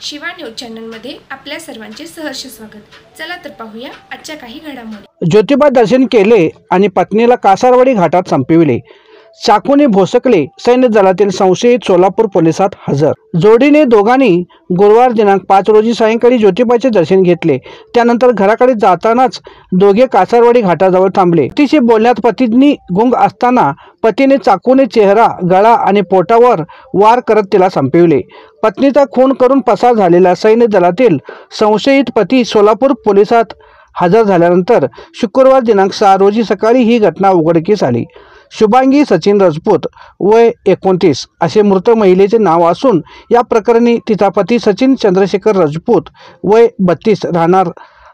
Shiva news चॅनलमध्ये आपल्या सर्वांचे सहर्ष स्वागत। चला तर पाहूया आजच्या काही घडामोडी। ज्योतिबा दर्शन केले आणि पत्नीला कासारवाडी घाटात संपविले। चाकूने भोसकले। सैन्य दलातील संशयित सोलापूर पोलिसात हजर। जोडीने दोघांनी गुरुवार दिनांक 5 रोजी सायंकाळी ज्योतिबाचे दर्शन घेतले। त्यानंतर घराकडे जातानाच दोघे कासारवाडी घाटाजवळ थांबले। पतीशी बोलण्यात पत्नी गुंग असताना पतीने चाकूने चेहरा, गळा आणि पोटावर वार करत तिला संपविले। पत्नीचा खून करून पसार झालेला सैन्य दलातील संशयित पती सोलापूर पोलिसात हजर झाल्यानंतर शुक्रवार दिनांक 6 रोजी सकाळी ही घटना उघडकीस आली। शुभांगी सचिन राजपूत वय 29 असे मृत महिलेचे नाव असून या प्रकरणी तिचा पती सचिन चंद्रशेखर राजपूत वय 32 राहणार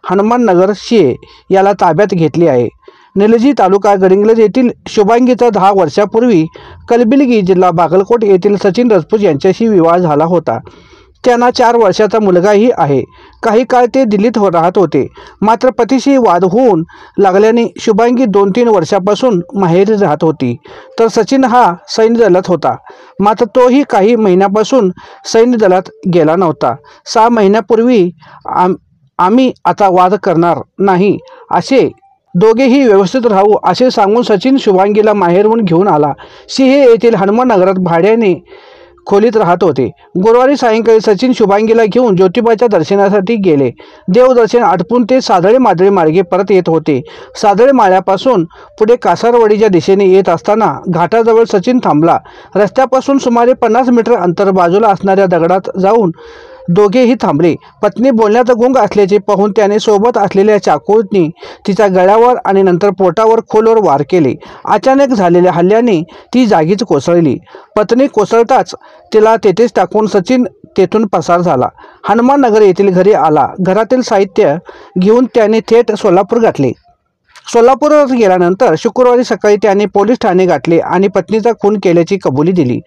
हनुमाननगर शिये याला ताब्यात घेतले आहे। निलजी तालुका गडिंग्लज येथील शुभांगीचा 10 वर्षापूर्वी कलबिलगी जिल्हा बागलकोट येथील सचिन राजपूत यांच्याशी विवाह झाला होता। त्यांना 4 वर्षाचा मुलगाही आहे। काही काळ ते दिल्लीत राहत होते, मात्र पतीशी वाद होऊन लागल्याने शुभांगी 2-3 वर्षापासून माहेरी राहत होती, तर सचिन हा सैन्य दलात होता, मात्र तोही काही महिन्यापासून सैन्य दलात गेला नव्हता। 6 महिन्यापूर्वी आम्ही आता वाद करणार नाही असे दोघेही व्यवस्थित राहू असे सांगून सचिन शुभांगीला माहेरहून घेऊन आला। शिहे येथील हनुमाननगरात भाड्याने खोलीत राहत होते। गुरुवारी सायंकाळी सचिन शुभांगीला घेऊन ज्योतिबाच्या दर्शनासाठी गेले। देवदर्शन आटपून ते सादळे मादळे मार्गे परत येत होते। सादळे माळ्यापासून पुढे कासारवाडीच्या दिशेने येत असताना घाटाजवळ सचिन थांबला। रस्त्यापासून सुमारे 50 मीटर अंतर बाजूला असणाऱ्या दगडात जाऊन दोघेही थांबले। पत्नी बोलण्यात गुंग असल्याचे पाहून त्याने सोबत असलेल्या चाकूने तिच्या गळ्यावर आणि नंतर पोटावर खोलवर वार केले। अचानक झालेल्या हल्ल्याने ती जागीच कोसळली। पत्नी कोसळताच तिला तेथेच टाकून सचिन तेथून पसार झाला। हनुमाननगर येथील घरी आला। घरातील साहित्य घेऊन त्याने थेट सोलापूर गाठले। सोलापूरवर गेल्यानंतर शुक्रवारी सकाळी त्याने पोलीस ठाणे गाठले आणि पत्नीचा खून केल्याची कबुली दिली।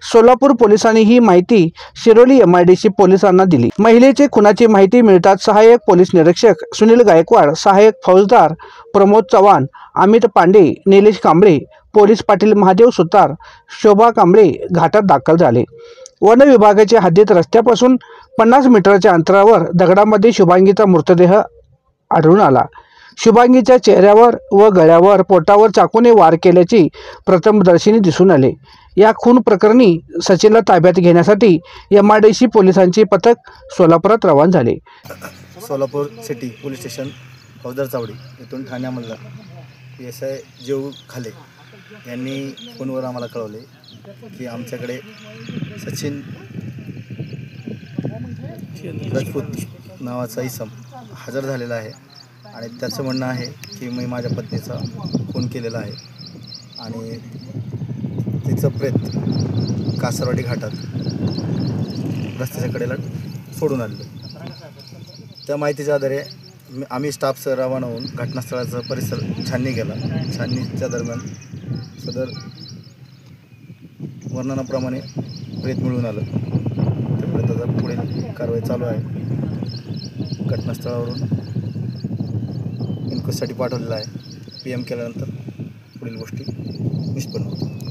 सोलापूर पोलिसांनी ही माहिती शिरोली MIDC पोलिसांना दिली। महिलेचे खुनाची माहिती मिळताच सहाय्यक पोलीस निरीक्षक सुनील गायकवाड, सहाय्यक फौजदार प्रमोद चव्हाण, अमित पांडे, निलेश कांबळे, पोलीस पाटील महादेव सुतार, शोभा कांबळे घाटात दाखल झाले। वन विभागाच्या हद्दीत रस्त्यापासून 50 मीटरच्या अंतरावर दगडामध्ये शुभांगीचा मृतदेह आढळून आला। शुभांगीच्या चेहऱ्यावर व गळ्यावर पोटावर चाकूने वार केल्याचे प्रथमदर्शनी दिसून आले। या खून प्रकरणी सचिनला ताब्यात घेण्यासाठी MIDC पोलिसांचे पथक सोलापुरात रवाना झाले। सोलापूर सिटी पोलीस स्टेशन फौजदार चावडी येथून ठाण्यामधला PSI जेऊ खाले यांनी फोनवर आम्हाला कळवले की आमच्याकडे सचिन राजपूत नावाचा इसम हजर झालेला आहे आणि त्याचं म्हणणं आहे की मी माझ्या पत्नीचा खून केलेला आहे आणि तिचं प्रेत कासारवाडी घाटात रस्त्याच्या कडेला सोडून आलेलं। त्या माहितीच्या आधारे आम्ही स्टाफसह रवाना होऊन घटनास्थळाचा परिसर छाननी केला। छाननीच्या दरम्यान सदर वर्णनाप्रमाणे प्रेत मिळून आलं। त्या प्रेताचा पुढील कारवाई चालू आहे। घटनास्थळावरून इन्क्वेस्टसाठी पाठवलेलं आहे। PM केल्यानंतर पुढील गोष्टी निष्पन्न होतील।